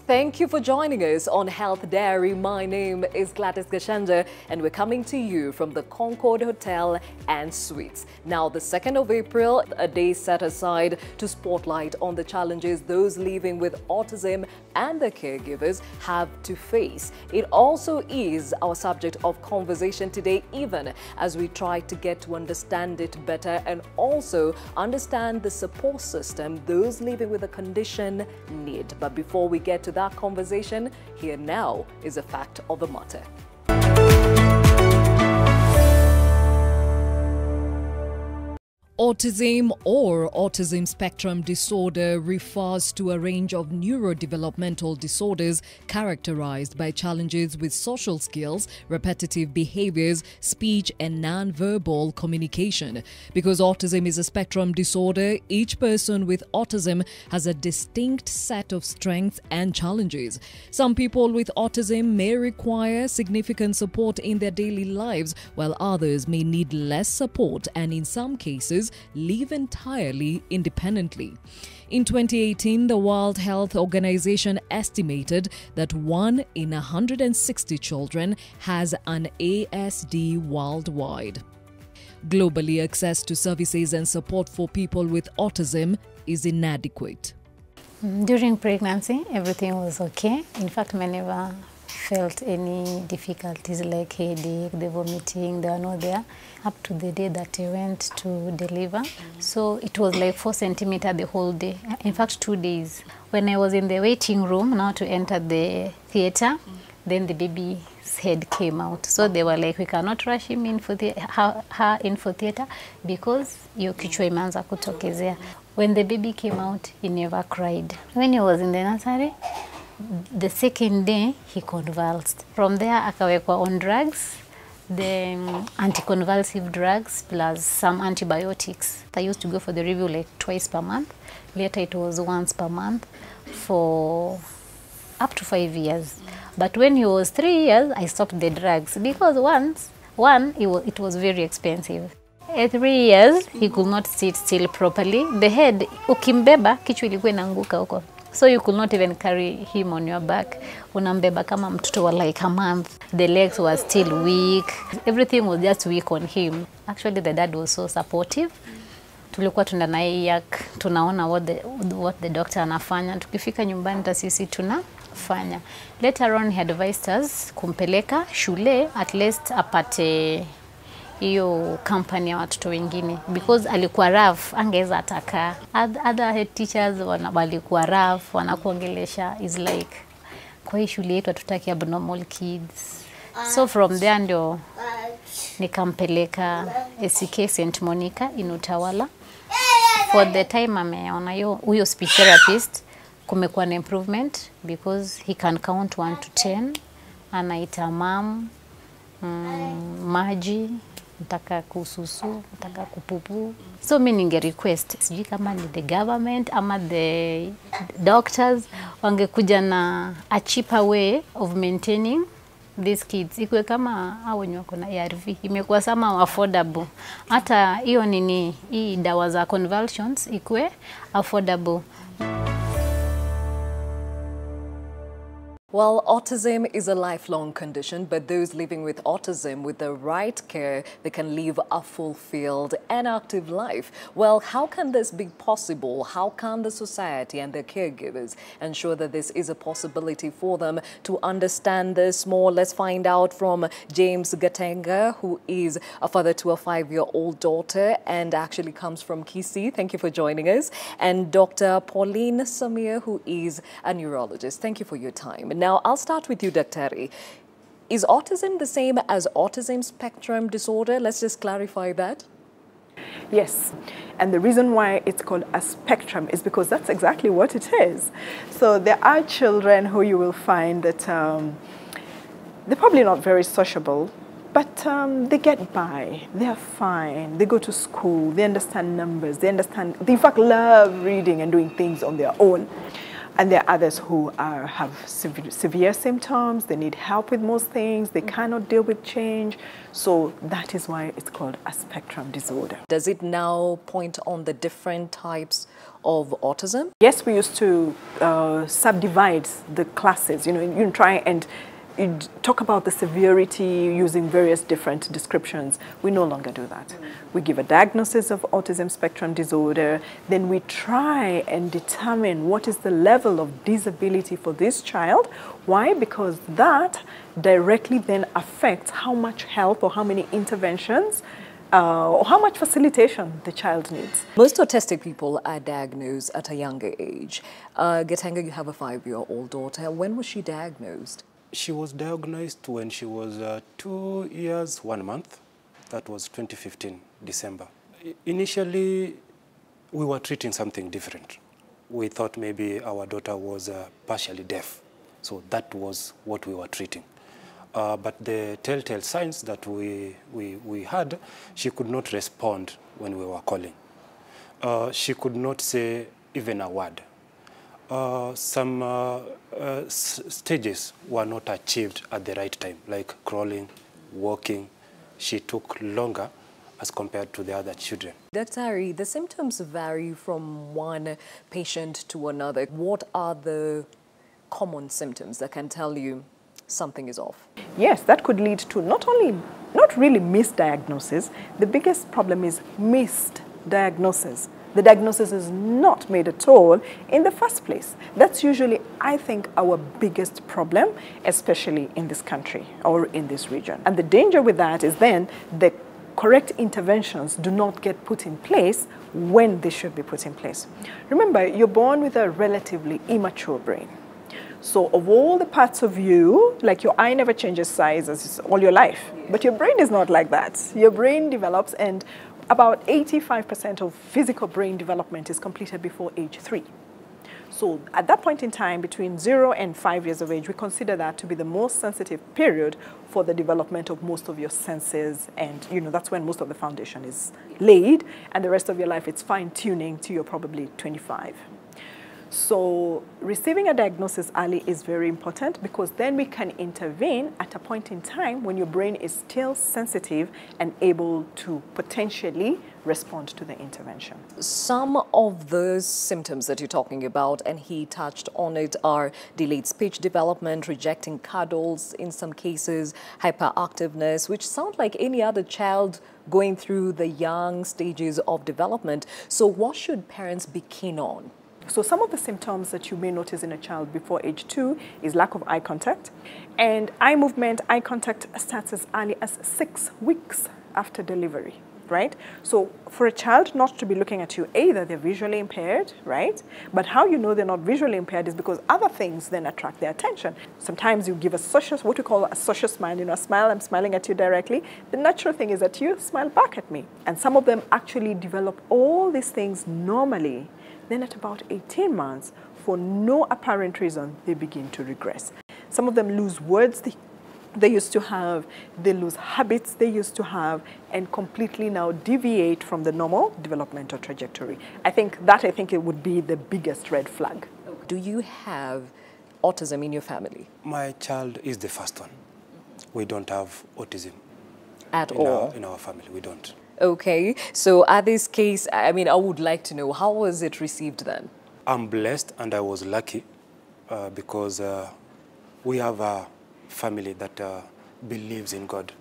Thank you for joining us on Health Diary. My name is Gladys Gashanda and we're coming to you from the Concord Hotel and Suites. Now, the 2nd of April, a day set aside to spotlight on the challenges those living with autism and their caregivers have to face. It also is our subject of conversation today, even as we try to get to understand it better and also understand the support system those living with the condition need. But before we get to that conversation, here now is a fact of the matter. Autism or autism spectrum disorder refers to a range of neurodevelopmental disorders characterized by challenges with social skills, repetitive behaviors, speech, and non-verbal communication. Because autism is a spectrum disorder, each person with autism has a distinct set of strengths and challenges. Some people with autism may require significant support in their daily lives, while others may need less support and in some cases live entirely independently. In 2018, the World Health Organization estimated that 1 in 160 children has an ASD worldwide. Globally, access to services and support for people with autism is inadequate. During pregnancy, everything was okay. In fact, I never felt any difficulties like headache, the vomiting, they were not there up to the day that I went to deliver. So it was like 4 centimeters the whole day. In fact, 2 days. When I was in the waiting room now to enter the theater, then the baby's head came out. So they were like, we cannot rush him in for her in for theater because hiyo kichwa imeanza kutokezea. When the baby came out, he never cried. When he was in the nursery, the second day he convulsed. From there akawekwa on drugs, the anticonvulsive drugs plus some antibiotics. I used to go for the review like twice per month. Later it was once per month for up to 5 years. But when he was 3 years, I stopped the drugs because it was very expensive. At 3 years, he could not sit still properly. The head, ukimbeba, kichwa ilikuwa inaanguka huko. So you could not even carry him on your back. Unambeba kama mtoto wa like a month. The legs were still weak. Everything was just weak on him. Actually, the dad was so supportive. Tulikuwa tunanaiyak, tunaona what the doctor anafanya. Tukifika nyumbani sisi tunafanya. Later on, he advised us kumpeleka shule at least apate hiyo company ya watoto wengine because alikuwa rough, angeza ataka. Other head teachers walikuwa rough, wanakuongelesha is like kwa hii shule yetu hatutaki abnormal kids. So from there ndio nikampeleka SK St. Monica in Utawala. For the time ameona huyo speech therapist kumekuwa na improvement because he can count 1 to 10, anaita mom, maji, nataka kususu, nataka kupupu. So mimi ninge request, sijui kama ni the government ama the doctors wangekuja na a cheaper way of maintaining these kids. Ikuwe kama hao wenye wako na ARV, imekuwa sama affordable. Hata hiyo hii dawa za convulsions ikuwe affordable. Well, autism is a lifelong condition, but those living with autism with the right care, they can live a fulfilled and active life. Well, how can this be possible? How can the society and their caregivers ensure that this is a possibility for them? To understand this more, let's find out from James Gatenga, who is a father to a 5-year-old daughter and actually comes from Kisii. Thank you for joining us. And Dr. Pauline Samir, who is a neurologist. Thank you for your time. Now, I'll start with you, Dr. Is autism the same as autism spectrum disorder? Let's just clarify that. Yes, and the reason why it's called a spectrum is because that's exactly what it is. So there are children who you will find that they're probably not very sociable, but they get by, they're fine, they go to school, they understand numbers, they in fact love reading and doing things on their own. And there are others who have severe symptoms, they need help with most things, they cannot deal with change. So that is why it's called a spectrum disorder. Does it now point on the different types of autism? Yes, we used to subdivide the classes, you try and you talk about the severity using various different descriptions. We no longer do that. We give a diagnosis of autism spectrum disorder, then we try and determine what is the level of disability for this child. Why? Because that directly then affects how much help or how many interventions or how much facilitation the child needs. Most autistic people are diagnosed at a younger age. Getanga, you have a 5-year-old daughter. When was she diagnosed? She was diagnosed when she was 2 years, 1 month. That was 2015, December. Initially, we were treating something different. We thought maybe our daughter was partially deaf. So that was what we were treating. But the telltale signs that we had, she could not respond when we were calling. She could not say even a word. Some stages were not achieved at the right time, like crawling, walking. She took longer as compared to the other children. Dr. Ari, the symptoms vary from one patient to another. What are the common symptoms that can tell you something is off? Yes, that could lead to not really misdiagnosis. The biggest problem is missed diagnosis. The diagnosis is not made at all in the first place. That's usually, I think, our biggest problem, especially in this country or in this region. And the danger with that is then the correct interventions do not get put in place when they should be put in place. Remember, you're born with a relatively immature brain. So of all the parts of you, like your eye never changes size as all your life, but your brain is not like that. Your brain develops, and about 85% of physical brain development is completed before age 3. So at that point in time, between 0 and 5 years of age, we consider that to be the most sensitive period for the development of most of your senses. And that's when most of the foundation is laid, and the rest of your life it's fine-tuning till you're probably 25. So receiving a diagnosis early is very important, because then we can intervene at a point in time when your brain is still sensitive and able to potentially respond to the intervention. Some of those symptoms that you're talking about, and he touched on it, are delayed speech development, rejecting cuddles in some cases, hyperactiveness, which sound like any other child going through the young stages of development. So what should parents be keen on? So some of the symptoms that you may notice in a child before age 2 is lack of eye contact. And eye movement, eye contact starts as early as 6 weeks after delivery, right? So for a child not to be looking at you, either they're visually impaired, right? But how you know they're not visually impaired is because other things then attract their attention. Sometimes you give a social, what we call a social smile, a smile, I'm smiling at you directly. The natural thing is that you smile back at me. And some of them actually develop all these things normally. Then at about 18 months, for no apparent reason, they begin to regress. Some of them lose words they used to have, they lose habits they used to have, and completely now deviate from the normal developmental trajectory. I think it would be the biggest red flag. Do you have autism in your family? My child is the first one. We don't have autism. At all? In our family, we don't. Okay, so at this case, I would like to know, how was it received then? I'm blessed and I was lucky because we have a family that believes in God.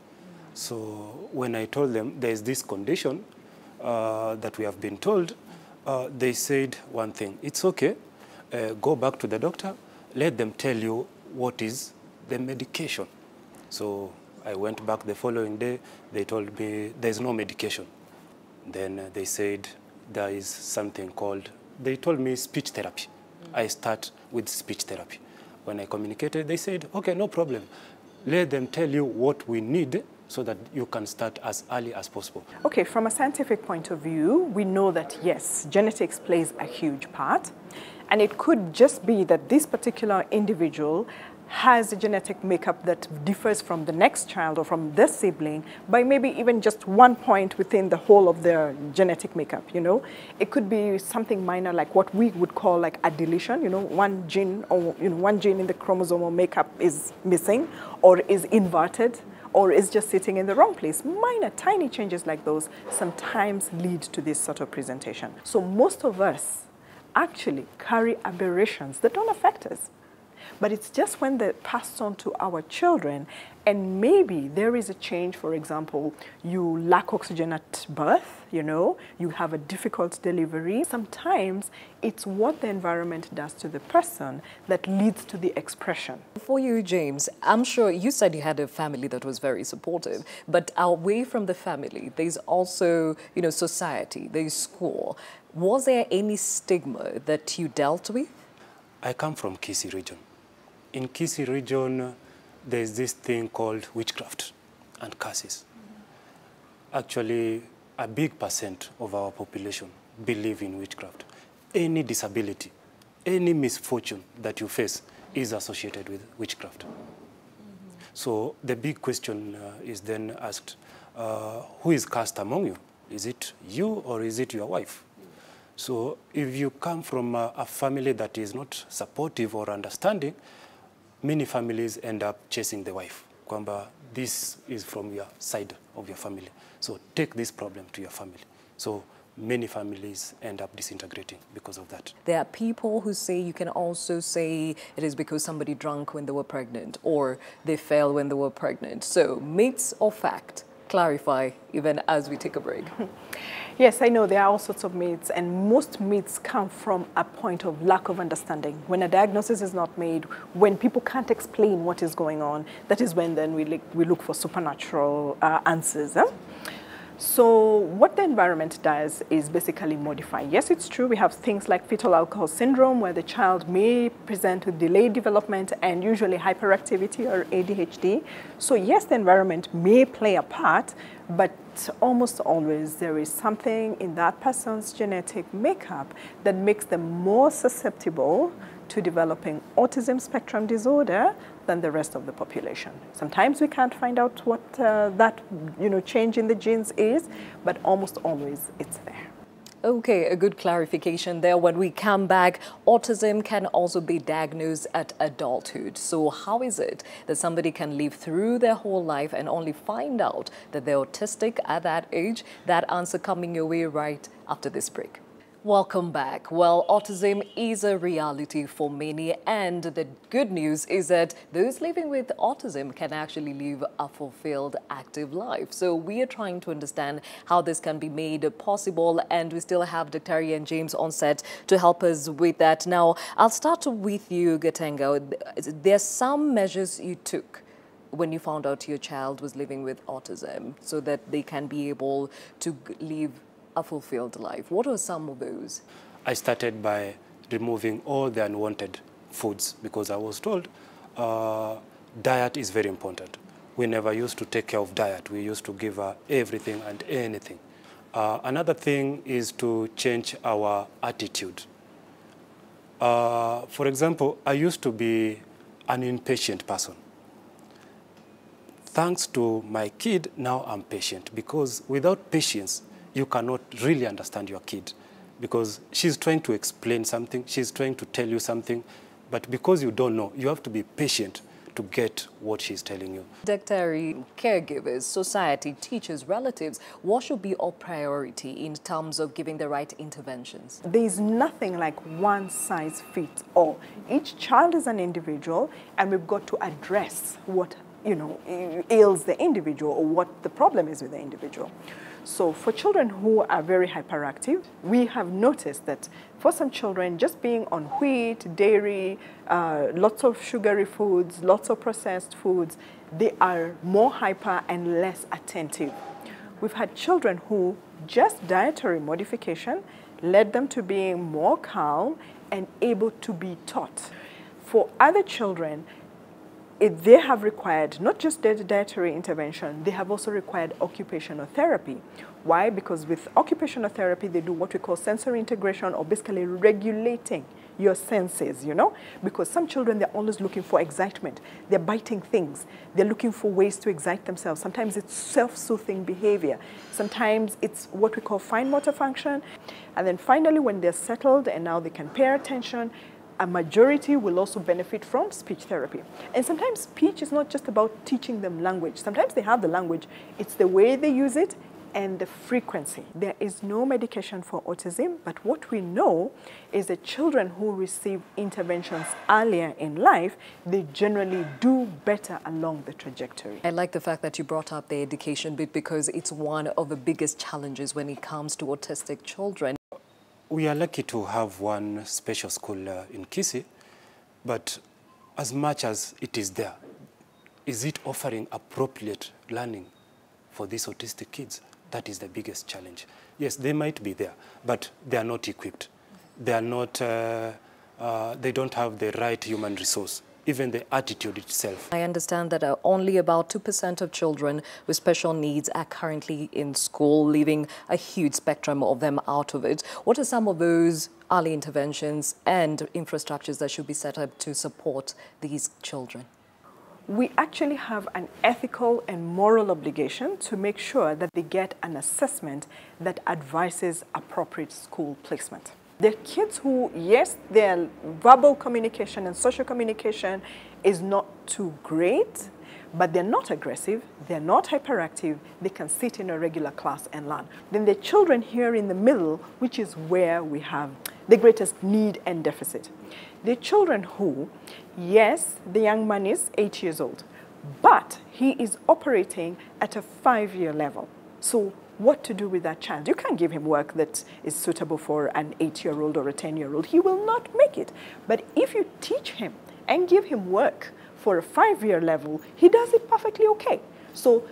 So when I told them there's this condition that we have been told, they said one thing: it's okay, go back to the doctor, let them tell you what is the medication. So I went back the following day, they told me there's no medication. Then they said there is something called, they told me speech therapy. I start with speech therapy. When I communicated, they said, okay, no problem. Let them tell you what we need so that you can start as early as possible. Okay, from a scientific point of view, we know that yes, genetics plays a huge part. And it could just be that this particular individual has a genetic makeup that differs from the next child or from this sibling by maybe even just 1 point within the whole of their genetic makeup, you know. It could be something minor like what we would call like a deletion, you know, one gene or, you know, one gene in the chromosomal makeup is missing or is inverted or is just sitting in the wrong place. Minor, tiny changes like those sometimes lead to this sort of presentation. So most of us actually carry aberrations that don't affect us. But it's just when they're passed on to our children, and maybe there is a change. For example, you lack oxygen at birth, you know, you have a difficult delivery. Sometimes it's what the environment does to the person that leads to the expression. For you, James, I'm sure you said you had a family that was very supportive, but away from the family, there's also, you know, society, there's school. Was there any stigma that you dealt with? I come from Kisii region. In Kisii region, there's this thing called witchcraft and curses. Actually, a big percent of our population believe in witchcraft. Any disability, any misfortune that you face is associated with witchcraft. So the big question is then asked, who is cursed among you? Is it you or is it your wife? So if you come from a family that is not supportive or understanding, many families end up chasing the wife. Kwamba, this is from your side of your family. So take this problem to your family. So many families end up disintegrating because of that. There are people who say you can also say it is because somebody drank when they were pregnant or they fell when they were pregnant. So myths or fact? Clarify even as we take a break. Yes, I know there are all sorts of myths, and most myths come from a point of lack of understanding. When a diagnosis is not made, when people can't explain what is going on, that is when then we look for supernatural answers. So what the environment does is basically modify. Yes, it's true, we have things like fetal alcohol syndrome where the child may present with delayed development and usually hyperactivity or ADHD. So yes, the environment may play a part, but almost always there is something in that person's genetic makeup that makes them more susceptible to developing autism spectrum disorder than the rest of the population. Sometimes we can't find out what that change in the genes is, but almost always it's there. Okay, a good clarification there. When we come back, autism can also be diagnosed at adulthood. So how is it that somebody can live through their whole life and only find out that they're autistic at that age? That answer coming your way right after this break. Welcome back. Well, autism is a reality for many, and the good news is that those living with autism can actually live a fulfilled, active life. So we are trying to understand how this can be made possible, and we still have Dr. and James on set to help us with that. Now, I'll start with you, Gatenga. There's some measures you took when you found out your child was living with autism so that they can be able to live a fulfilled life. What are some of those? I started by removing all the unwanted foods because I was told diet is very important. We never used to take care of diet. We used to give her everything and anything. Another thing is to change our attitude. For example, I used to be an impatient person. Thanks to my kid, now I'm patient, because without patience, you cannot really understand your kid, because she's trying to explain something, she's trying to tell you something, but because you don't know, you have to be patient to get what she's telling you. Dr. Caregivers, society, teachers, relatives, what should be our priority in terms of giving the right interventions? There is nothing like one size fits all. Each child is an individual, and we've got to address what ails the individual or what the problem is with the individual. So for children who are very hyperactive, we have noticed that for some children, just being on wheat, dairy, lots of sugary foods, lots of processed foods, they are more hyper and less attentive. We've had children who just dietary modification led them to being more calm and able to be taught. For other children, they have required not just dietary intervention, they have also required occupational therapy, Why? Because with occupational therapy, they do what we call sensory integration, or basically regulating your senses, you know, because some children, they're always looking for excitement. They're biting things. They're looking for ways to excite themselves. Sometimes it's self-soothing behavior. Sometimes it's what we call fine motor function. And then finally, when they're settled and now they can pay attention, a majority will also benefit from speech therapy. And sometimes speech is not just about teaching them language. Sometimes they have the language. It's the way they use it and the frequency. There is no medication for autism, but what we know is that children who receive interventions earlier in life, they generally do better along the trajectory. I like the fact that you brought up the education bit, because it's one of the biggest challenges when it comes to autistic children. We are lucky to have one special school in Kisii, but as much as it is there, is it offering appropriate learning for these autistic kids? That is the biggest challenge. Yes, they might be there, but they are not equipped. They are not, they don't have the right human resource, even the attitude itself. I understand that only about 2% of children with special needs are currently in school, leaving a huge spectrum of them out of it. What are some of those early interventions and infrastructures that should be set up to support these children? We actually have an ethical and moral obligation to make sure that they get an assessment that advises appropriate school placement. There are kids who, yes, their verbal communication and social communication is not too great, but they're not aggressive, they're not hyperactive, they can sit in a regular class and learn. Then the children here in the middle, which is where we have the greatest need and deficit. The children who, yes, the young man is 8 years old, but he is operating at a 5-year level. So what to do with that child? You can't give him work that is suitable for an 8-year-old or a 10-year-old. He will not make it. But if you teach him and give him work for a 5-year level, he does it perfectly okay. So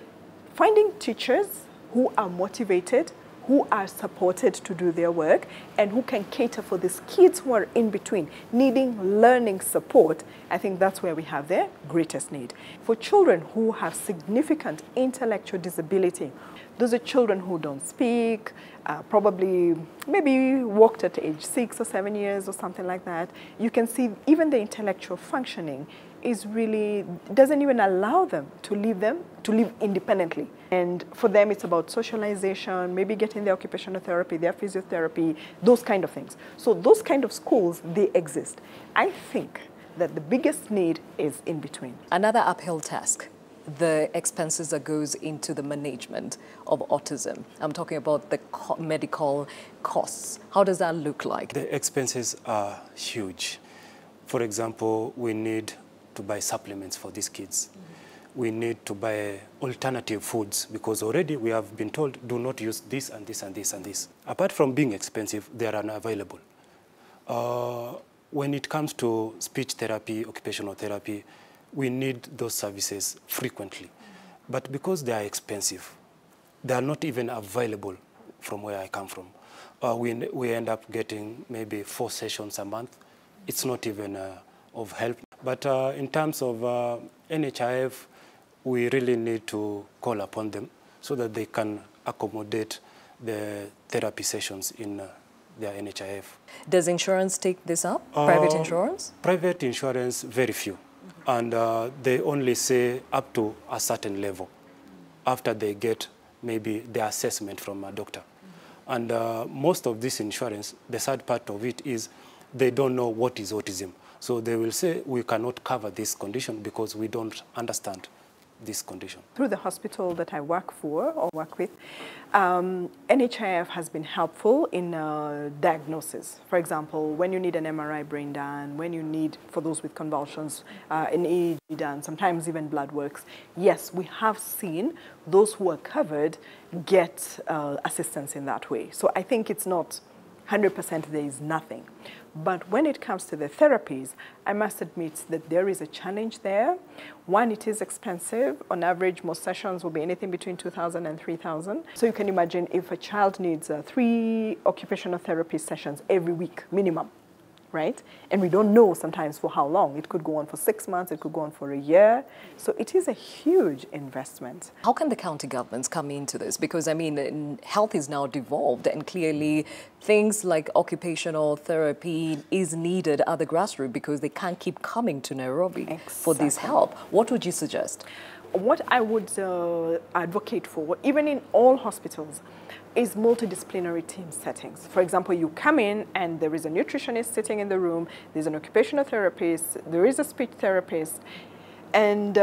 finding teachers who are motivated, who are supported to do their work, and who can cater for these kids who are in between, needing learning support, I think that's where we have their greatest need. For children who have significant intellectual disability, those are children who don't speak, probably maybe walked at age 6 or 7 years or something like that. You can see even the intellectual functioning is really, doesn't even allow them to live independently. And for them, it's about socialization, maybe getting their occupational therapy, their physiotherapy, those kind of things. So those kind of schools, they exist. I think that the biggest need is in between. Another uphill task, the expenses that goes into the management of autism. I'm talking about the medical costs. How does that look like? The expenses are huge. For example, we need to buy supplements for these kids. We need to buy alternative foods, because already we have been told, do not use this and this and this and this. Apart from being expensive, they are unavailable. When it comes to speech therapy, occupational therapy, we need those services frequently. But because they are expensive, they are not even available from where I come from. We end up getting maybe 4 sessions a month. It's not even of help. But in terms of NHIF, we really need to call upon them so that they can accommodate the therapy sessions in their NHIF. Does insurance take this up? Private insurance? Private insurance, very few. And they only say up to a certain level after they get maybe the assessment from a doctor. And most of this insurance, the sad part of it is they don't know what is autism. So they will say, we cannot cover this condition because we don't understand this condition. Through the hospital that I work for or work with, NHIF has been helpful in diagnosis. For example, when you need an MRI brain done, when you need, for those with convulsions, an EEG done, sometimes even blood works. Yes, we have seen those who are covered get assistance in that way. So I think it's not 100% there is nothing. But when it comes to the therapies, I must admit that there is a challenge there. One, it is expensive. On average, most sessions will be anything between 2,000 and 3,000. So you can imagine if a child needs 3 occupational therapy sessions every week, minimum. right? And we don't know sometimes for how long. It could go on for 6 months, it could go on for a year. So it is a huge investment. How can the county governments come into this? Because, I mean, health is now devolved, and clearly things like occupational therapy is needed at the grassroots because they can't keep coming to Nairobi for this help. What would you suggest? What I would advocate for, even in all hospitals, is multidisciplinary team settings. For example, you come in and there is a nutritionist sitting in the room, there's an occupational therapist, there is a speech therapist, and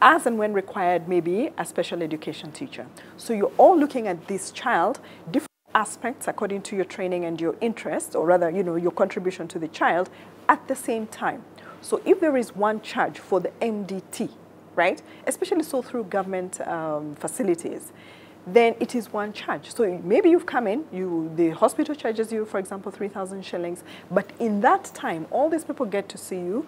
as and when required, maybe a special education teacher. So you're all looking at this child, different aspects according to your training and your interest, or rather, you know, your contribution to the child at the same time. So if there is one charge for the MDT, right, especially so through government facilities, then it is one charge. So maybe you've come in, the hospital charges you, for example, 3,000 shillings, but in that time, all these people get to see you,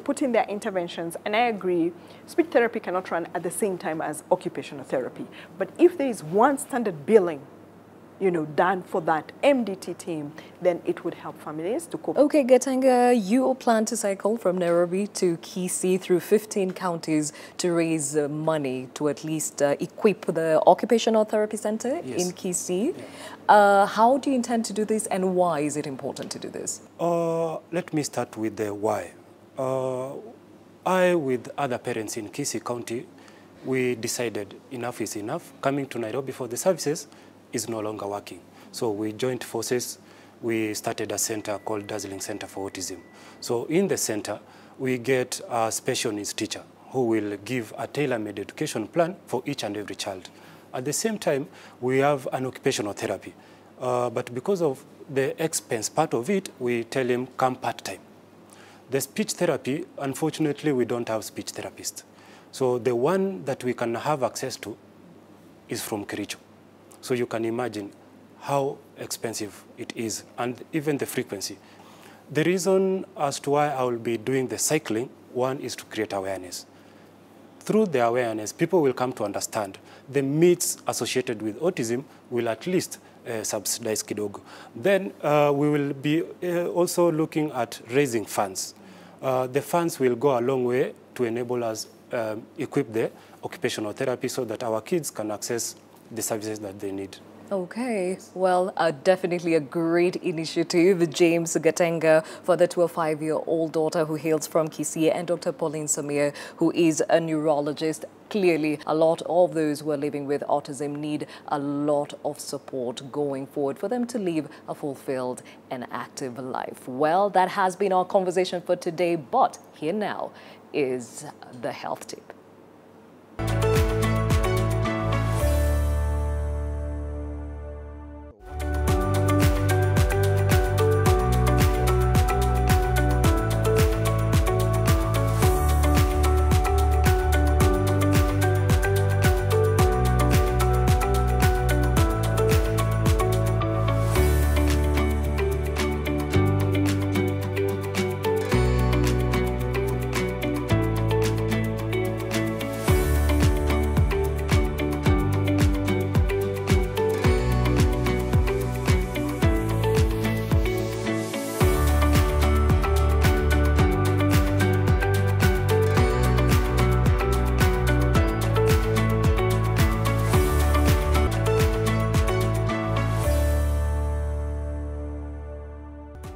put in their interventions, and I agree, speech therapy cannot run at the same time as occupational therapy. But if there is one standard billing, done for that MDT team, then it would help families to cope. Okay, Getanga, you plan to cycle from Nairobi to Kisii through 15 counties to raise money to at least equip the occupational therapy center in Kisii. Yeah. How do you intend to do this, and why is it important to do this? Let me start with the why. I, with other parents in Kisii County, we decided enough is enough. Coming to Nairobi for the services is no longer working. So we joined forces. We started a center called Dazzling Center for Autism. So in the center, we get a special needs teacher who will give a tailor-made education plan for each and every child. At the same time, we have an occupational therapy. But because of the expense part of it, we tell him come part-time. The speech therapy, unfortunately, we don't have speech therapists. So the one that we can have access to is from Kericho. So you can imagine how expensive it is, and even the frequency. The reason as to why I will be doing the cycling, one is to create awareness. Through the awareness, people will come to understand the myths associated with autism will at least subsidize kidogo. Then we will be also looking at raising funds. The funds will go a long way to enable us equip the occupational therapy so that our kids can access the services that they need. Okay, well, definitely a great initiative, James Gatenga, father to a 5-year-old daughter who hails from Kisii, and Dr. Pauline Samir, who is a neurologist. Clearly, a lot of those who are living with autism need a lot of support going forward for them to live a fulfilled and active life. Well, that has been our conversation for today, but here now is the health tip.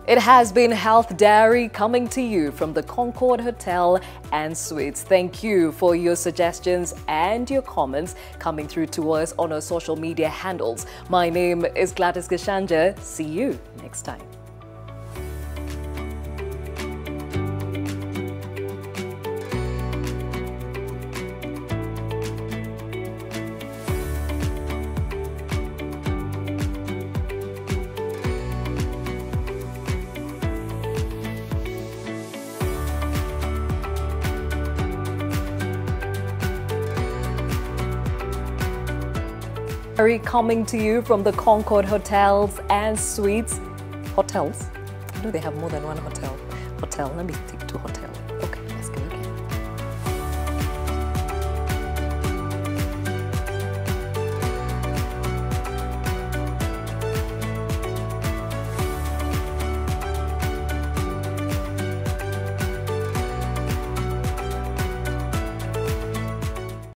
It has been Health Diary coming to you from the Concord Hotel and Suites. Thank you for your suggestions and your comments coming through to us on our social media handles. My name is Gladys Gashanja. See you next time. Coming to you from the Concord Hotels and Suites. Hotels? I know they have more than one hotel. Let me stick to hotels.